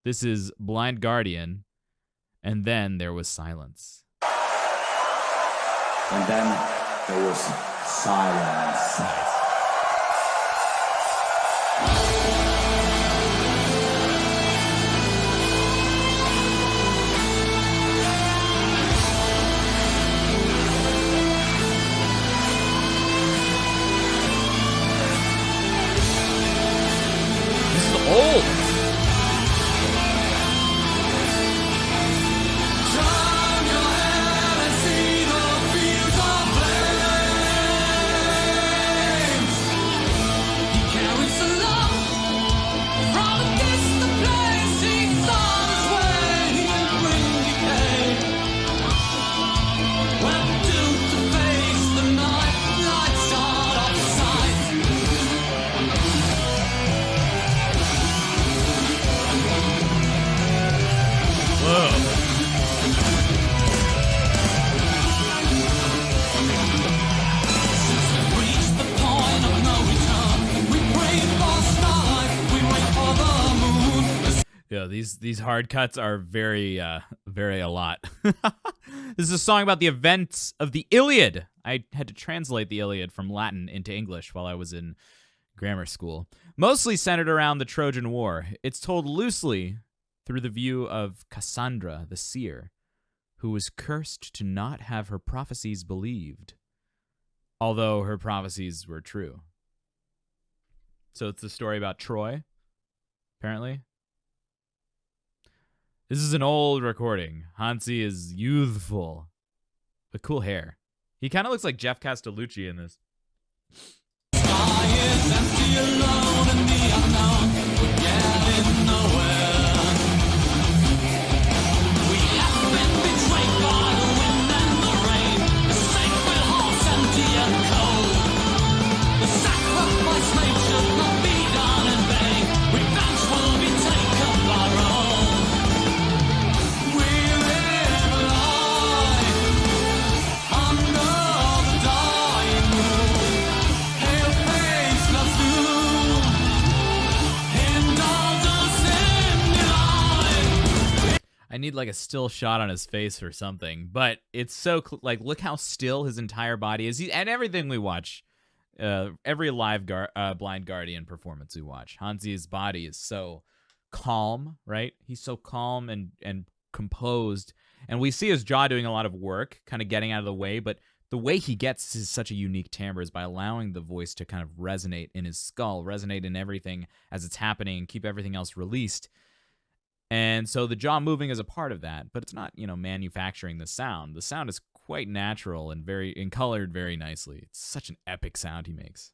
This is Blind Guardian, and then there was silence. And then there was silence. Nice. This is old. Yeah, these hard cuts are very a lot. This is a song about the events of the Iliad. I had to translate the Iliad from Latin into English while I was in grammar school. Mostly centered around the Trojan War. It's told loosely through the view of Cassandra, the seer, who was cursed to not have her prophecies believed, although her prophecies were true. So it's the story about Troy, apparently. This is an old recording. Hansi is youthful, but cool hair. He kind of looks like Jeff Castellucci in this. Sky is empty, alone in the unknown. We're getting nowhere. We have been betrayed by the wind and the rain. The sacred heart's empty and cold. The sacrifice made should not be done in vain. Revenge will be taken by Rome. We live alive under the dying moon. Hail face love's doom. Indulgence in delight. I need like a still shot on his face or something, but it's so like look how still his entire body is. And everything we watch, every live Blind Guardian performance we watch, Hansi's body is so calm, right? He's so calm and composed, and we see his jaw doing a lot of work, kind of getting out of the way, but the way he gets is such a unique timbre is by allowing the voice to kind of resonate in his skull, resonate in everything as it's happening, and keep everything else released. And so the jaw moving is a part of that, but it's not, manufacturing the sound. The sound is quite natural and colored very nicely. It's such an epic sound he makes.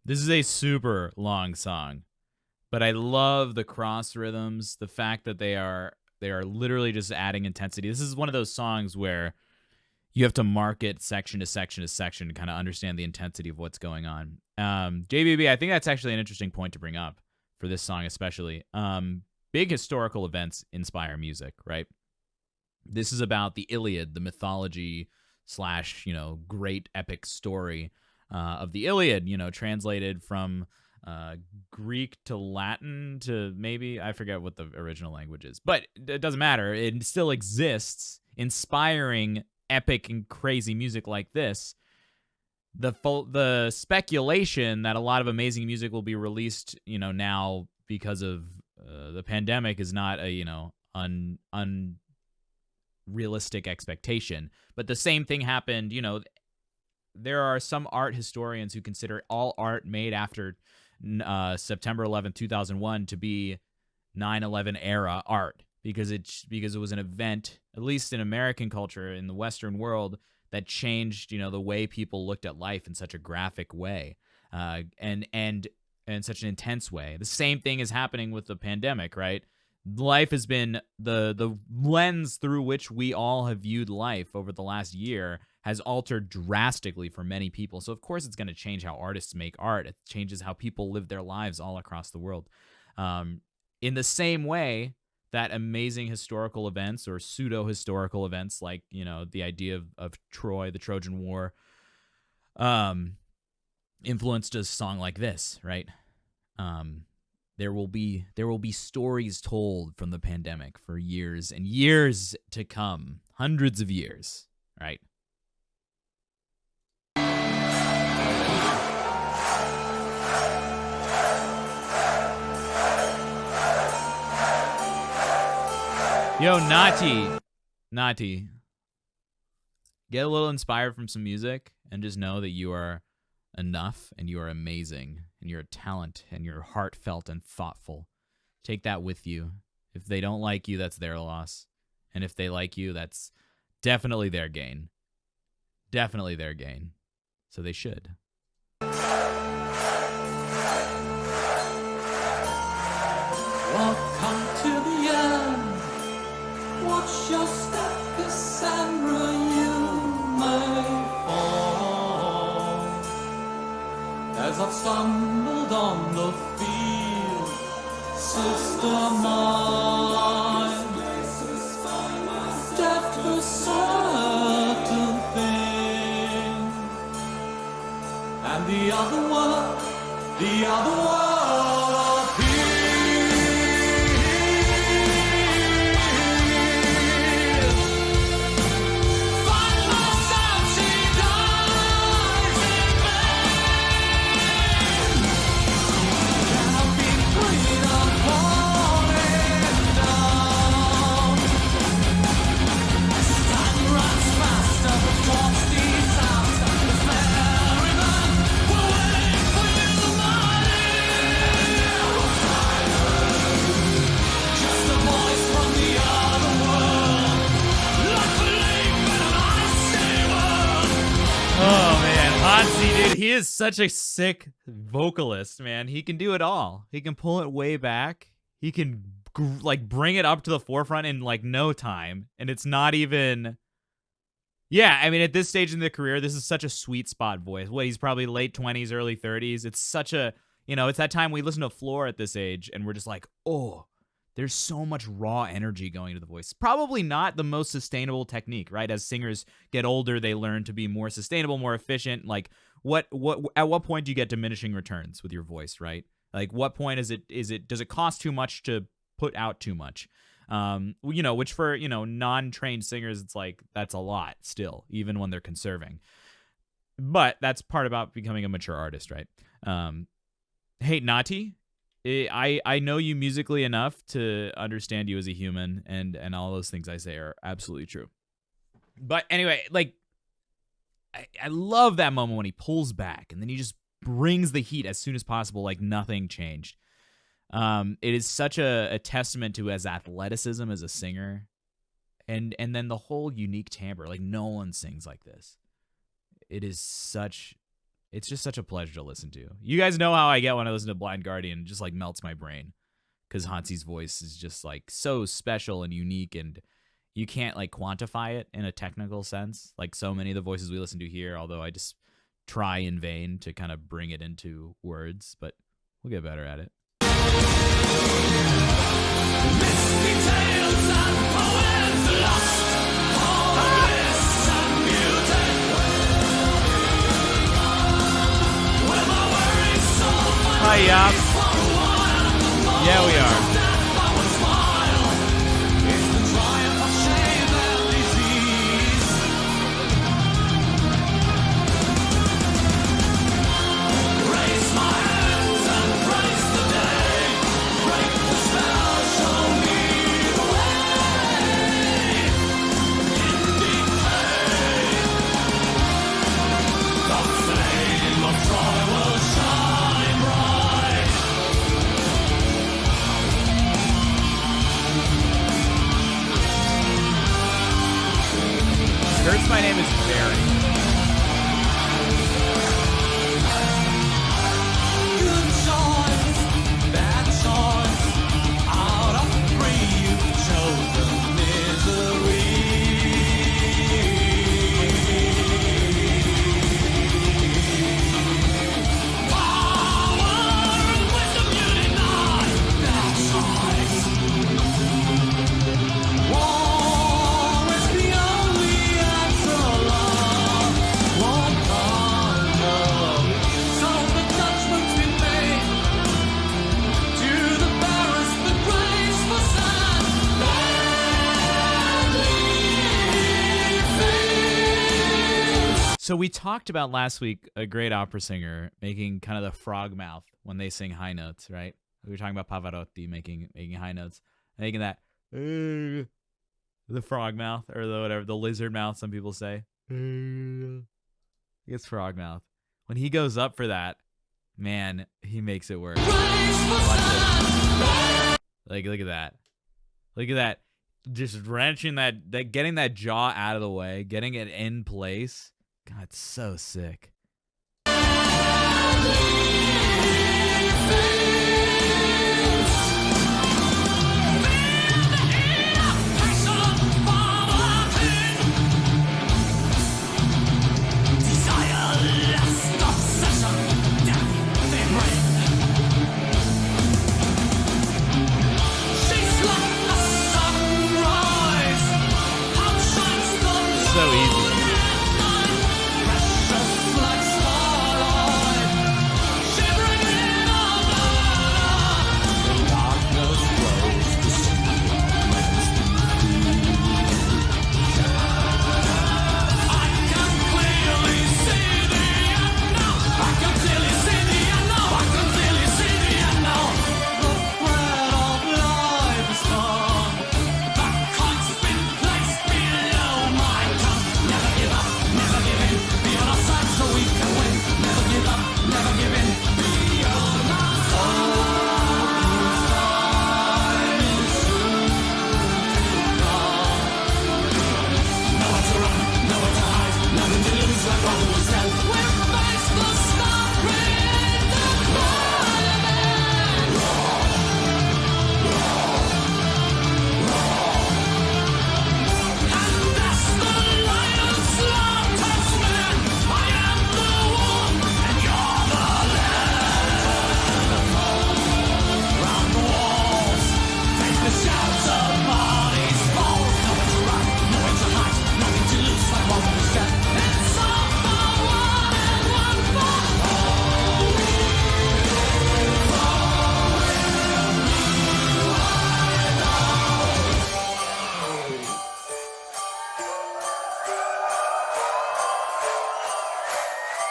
This is a super long song, but I love the cross rhythms, the fact that they are literally just adding intensity. This is one of those songs where you have to mark it section to section to section to kind of understand the intensity of what's going on. JBB, I think that's actually an interesting point to bring up for this song especially. Big historical events inspire music, right? This is about the Iliad, the mythology / great epic story of the Iliad, translated from Greek to Latin to maybe, I forget what the original language is, but it doesn't matter. It still exists, inspiring epic and crazy music like this. The speculation that a lot of amazing music will be released, now because of the pandemic is not a, unrealistic expectation. But the same thing happened, there are some art historians who consider all art made after September 11th, 2001 to be 9/11 era art because it was an event, at least in American culture, in the Western world, that changed, the way people looked at life in such a graphic way, and in such an intense way. The same thing is happening with the pandemic, right? Life has been the lens through which we all have viewed life over the last year has altered drastically for many people. So of course it's going to change how artists make art. It changes how people live their lives all across the world. In the same way that amazing historical events or pseudo-historical events like, the idea of Troy, the Trojan War, influenced a song like this, right? There will be stories told from the pandemic for years and years to come, hundreds of years, right? Yo, Nati, get a little inspired from some music and just know that you are enough and you are amazing and you're a talent and you're heartfelt and thoughtful. Take that with you. If they don't like you, that's their loss. And if they like you, that's definitely their gain. Definitely their gain. So they should. Welcome to the end. Watch your step, Cassandra, you may fall. As I've stumbled on the field, sister mine, death for certain things, and the other one Dude, he is such a sick vocalist, man. He can do it all. He can pull it way back. He can bring it up to the forefront in no time, and it's not even. Yeah, I mean, at this stage in the career, this is such a sweet spot voice. He's probably late 20s, early 30s. It's such a, it's that time we listen to Floor at this age, and we're just like, oh, there's so much raw energy going into the voice. Probably not the most sustainable technique, right? As singers get older, they learn to be more sustainable, more efficient. At what point do you get diminishing returns with your voice, right? What point does it cost too much to put out too much? Which for, non-trained singers, it's that's a lot still, even when they're conserving. But that's part about becoming a mature artist, right? Hey, Nati, I know you musically enough to understand you as a human, and all those things I say are absolutely true. But anyway, I love that moment when he pulls back and then he just brings the heat as soon as possible, like nothing changed. It is such a testament to his athleticism as a singer, and then the whole unique timbre. No one sings like this. It's just such a pleasure to listen to. You guys know how I get when I listen to Blind Guardian. It just melts my brain because Hansi's voice is just so special and unique, and you can't quantify it in a technical sense like so many of the voices we listen to here, although I just try in vain to kind of bring it into words, but we'll get better at it. Misty tales and poems lost, all bliss and beauty. With my worried soul, Hi, Yap. Yeah, we are. Yes, my name is Barry. Good choice, bad choice. Out of three, you've chosen misery. Power and wisdom you deny. Bad choice. War is the only answer. Love won't conquer. So the judgment's been made. To the barest, the grace for sad. So we talked about last week a great opera singer making kind of the frog mouth when they sing high notes, right? We were talking about Pavarotti making high notes, making that the frog mouth or the whatever, the lizard mouth. Some people say it's frog mouth. When he goes up for that, man, he makes it work. Watch this. Like, look at that. Look at that. Just wrenching that, getting that jaw out of the way, getting it in place. God, it's so sick. So easy.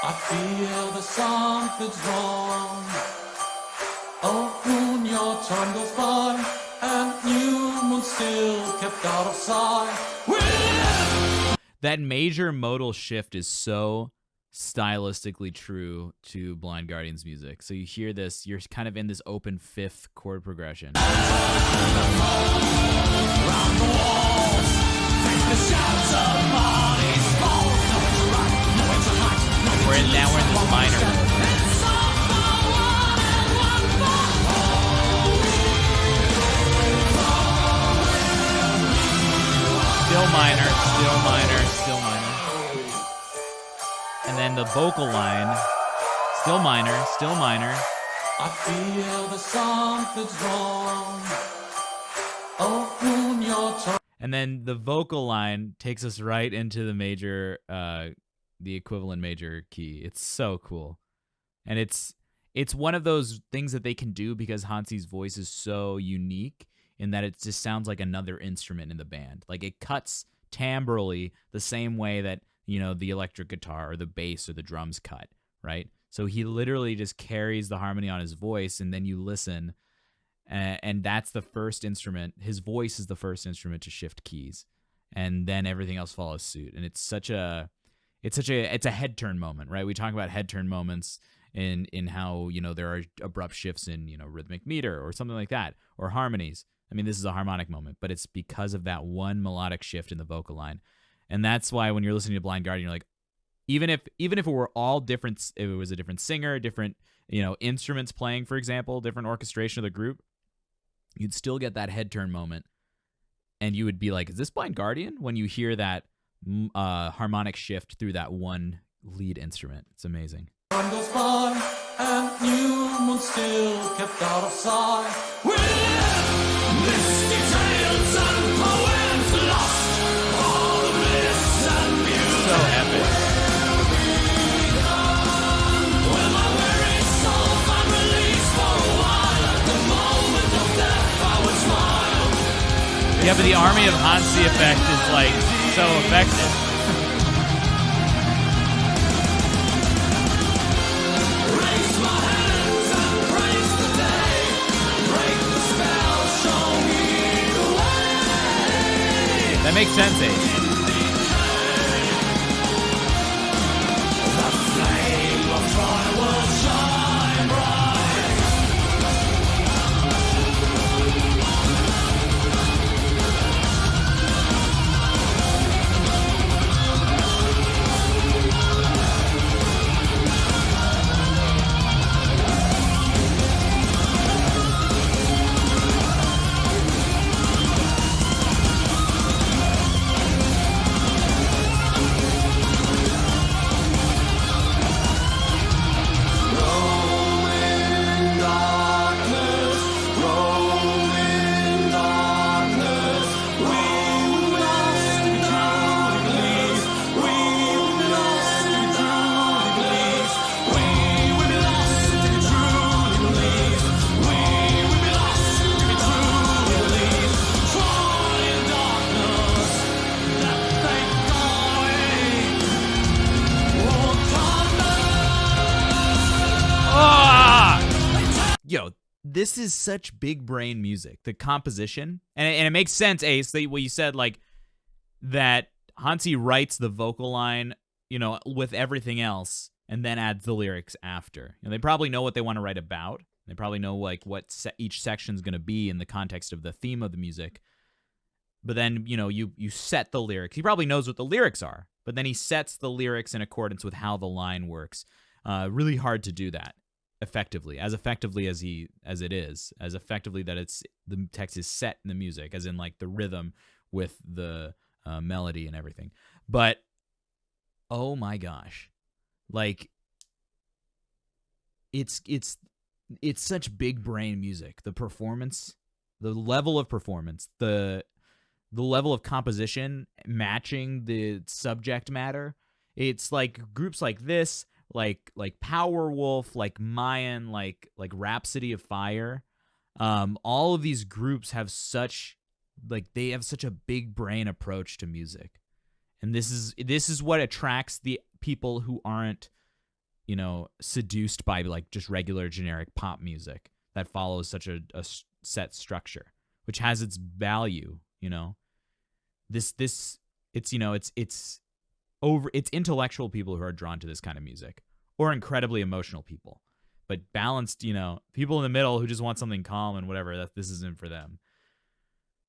I feel that something's wrong. Oh, moon, your time goes by, and new moon still kept out of sight. That major modal shift is so stylistically true to Blind Guardian's music. So you hear this, you're kind of in this open fifth chord progression. Round the walls, take the shouts of bodies fall. Nowhere to run, nowhere to hide, nowhere We're in this minor mode. It's all for one and one for Still minor, still minor, still minor. And then the vocal line, still minor, still minor. I feel that something's wrong. Oh, moon, your turn. And then the vocal line takes us right into the major, the equivalent major key. It's so cool. And it's one of those things that they can do because Hansi's voice is so unique in that it just sounds like another instrument in the band. Like it cuts timbrally the same way that, you know, the electric guitar or the bass or the drums cut, right? So he literally just carries the harmony on his voice, and then you listen, and that's the first instrument. His voice is the first instrument to shift keys, and then everything else follows suit. And it's a head turn moment, right? We talk about head turn moments in how, you know, there are abrupt shifts in, you know, rhythmic meter or something like that, or harmonies. I mean, this is a harmonic moment, but it's because of that one melodic shift in the vocal line. And that's why when you're listening to Blind Guardian, you're like, even if it were all different, if it was a different singer, different, instruments playing, for example, different orchestration of the group, you'd still get that head turn moment. And you would be like, is this Blind Guardian? When you hear that harmonic shift through that one lead instrument. It's amazing. Time goes by, and new moon still kept out of sight. With misty tales and poems lost, all the bliss and beauty. So epic. When my weary soul found release for a while, at the moment of death I would smile. Yeah, but the Army of Hansi effect is like so effective. Raise my hands and praise the day. Break the spell, show me the way. That makes sense, Ace. The flame of Troy will shine bright. Yo, this is such big brain music. The composition, and it makes sense, Ace, that what you said, like that Hansi writes the vocal line, with everything else, and then adds the lyrics after. They probably know what they want to write about. They probably know like what each section's going to be in the context of the theme of the music. But then, you set the lyrics. He probably knows what the lyrics are, but then he sets the lyrics in accordance with how the line works. Really hard to do that effectively as it is, as effectively that the text is set in the music, as in like the rhythm with the melody and everything. But oh my gosh, like it's such big brain music. The performance, the level of performance, the level of composition matching the subject matter. It's like groups like this, like Powerwolf, like Mayan, like Rhapsody of Fire. All of these groups have such a big brain approach to music. And this is what attracts the people who aren't, seduced by like just regular generic pop music that follows such a set structure, which has its value, It's intellectual people who are drawn to this kind of music, or incredibly emotional people, but balanced, people in the middle who just want something calm and whatever, that this isn't for them.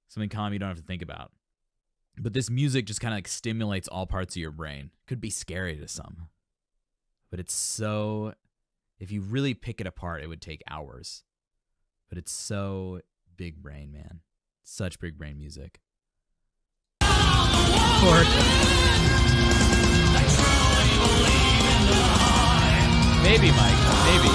Something calm you don't have to think about. But this music just kind of like stimulates all parts of your brain. Could be scary to some, but it's so, if you really pick it apart, it would take hours. But it's so big brain, man. Such big brain music. Maybe, Mike. Maybe.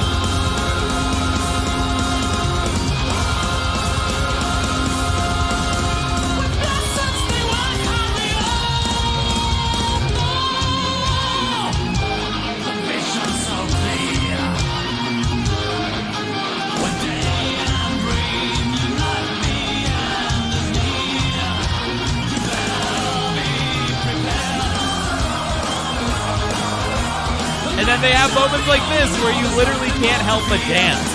And then they have moments like this where you literally can't help but dance.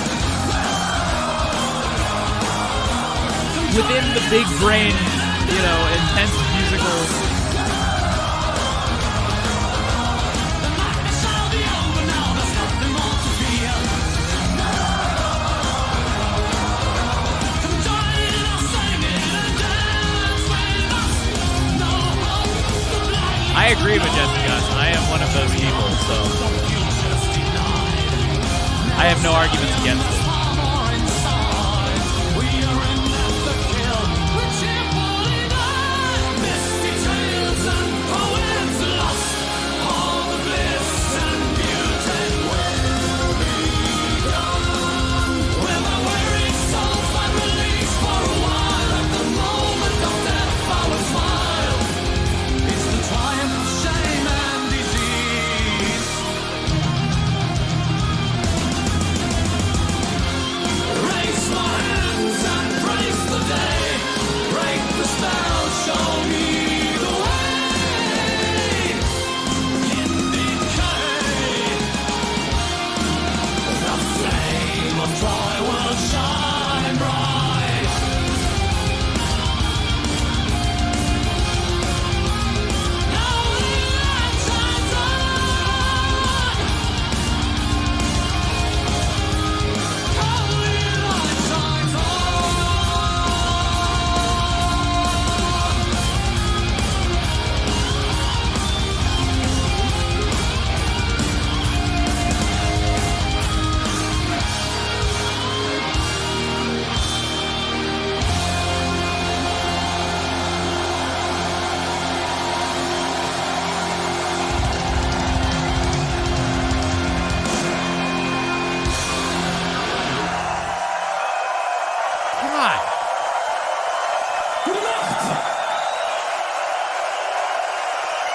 Within the big brain, intense musical. Gus, I am one of those people, so I have no arguments against it.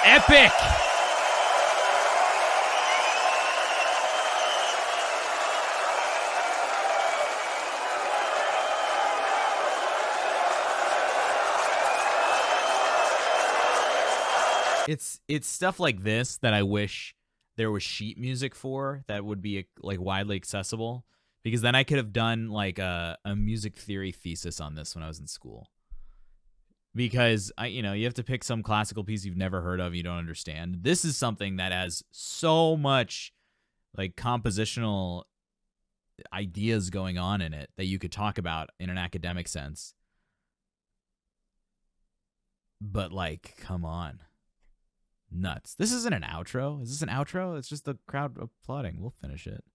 Epic! It's stuff like this that I wish there was sheet music for that would be like widely accessible, because then I could have done like a music theory thesis on this when I was in school. Because you have to pick some classical piece you've never heard of, you don't understand. This is something that has so much like compositional ideas going on in it that you could talk about in an academic sense. But like, come on. Nuts. This isn't an outro. Is this an outro? It's just the crowd applauding. We'll finish it.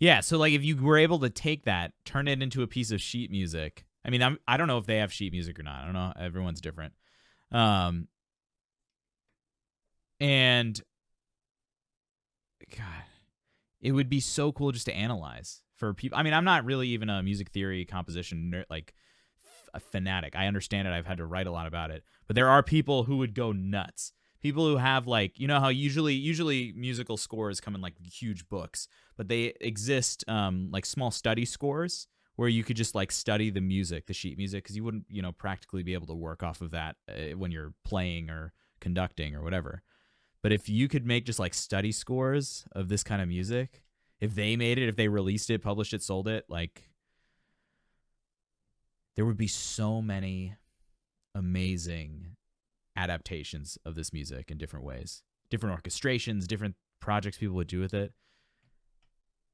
Yeah, so like if you were able to take that, turn it into a piece of sheet music. I mean, I don't know if they have sheet music or not. I don't know. Everyone's different. And God, it would be so cool just to analyze for people. I mean, I'm not really even a music theory composition a fanatic. I understand it. I've had to write a lot about it, but there are people who would go nuts. People who have like, you know how usually musical scores come in like huge books, but they exist like small study scores where you could just like study the music, the sheet music, because you wouldn't, practically be able to work off of that when you're playing or conducting or whatever. But if you could make just like study scores of this kind of music, if they made it, if they released it, published it, sold it, like there would be so many amazing adaptations of this music in different ways, different orchestrations, different projects people would do with it.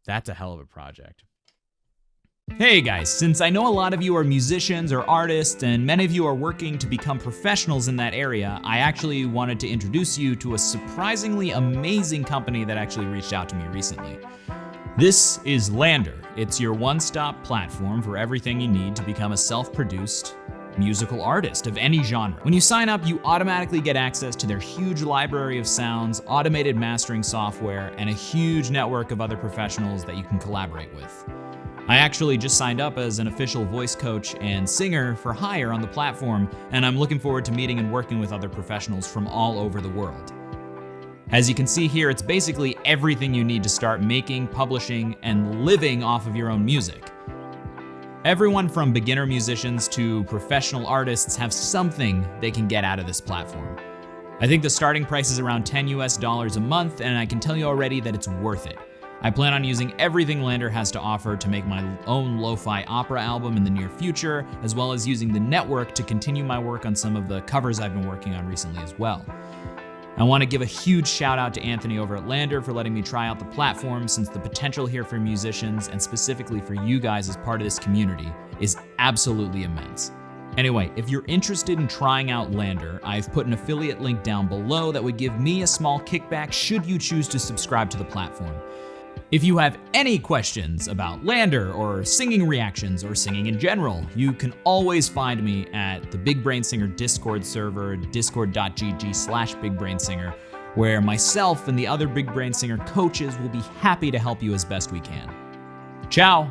That's a hell of a project. Hey guys, since I know a lot of you are musicians or artists and many of you are working to become professionals in that area, I actually wanted to introduce you to a surprisingly amazing company that actually reached out to me recently. This is Lander. It's your one-stop platform for everything you need to become a self-produced musical artist of any genre. When you sign up, you automatically get access to their huge library of sounds, automated mastering software, and a huge network of other professionals that you can collaborate with. I actually just signed up as an official voice coach and singer for hire on the platform, and I'm looking forward to meeting and working with other professionals from all over the world. As you can see here, it's basically everything you need to start making, publishing, and living off of your own music. Everyone from beginner musicians to professional artists have something they can get out of this platform. I think the starting price is around $10 a month, and I can tell you already that it's worth it. I plan on using everything Lander has to offer to make my own lo-fi opera album in the near future, as well as using the network to continue my work on some of the covers I've been working on recently as well. I want to give a huge shout out to Anthony over at Lander for letting me try out the platform, since the potential here for musicians, and specifically for you guys as part of this community, is absolutely immense. Anyway, if you're interested in trying out Lander, I've put an affiliate link down below that would give me a small kickback should you choose to subscribe to the platform. If you have any questions about Lander or singing reactions or singing in general, you can always find me at the Big Brain Singer Discord server, discord.gg/BigBrainSinger, where myself and the other Big Brain Singer coaches will be happy to help you as best we can. Ciao!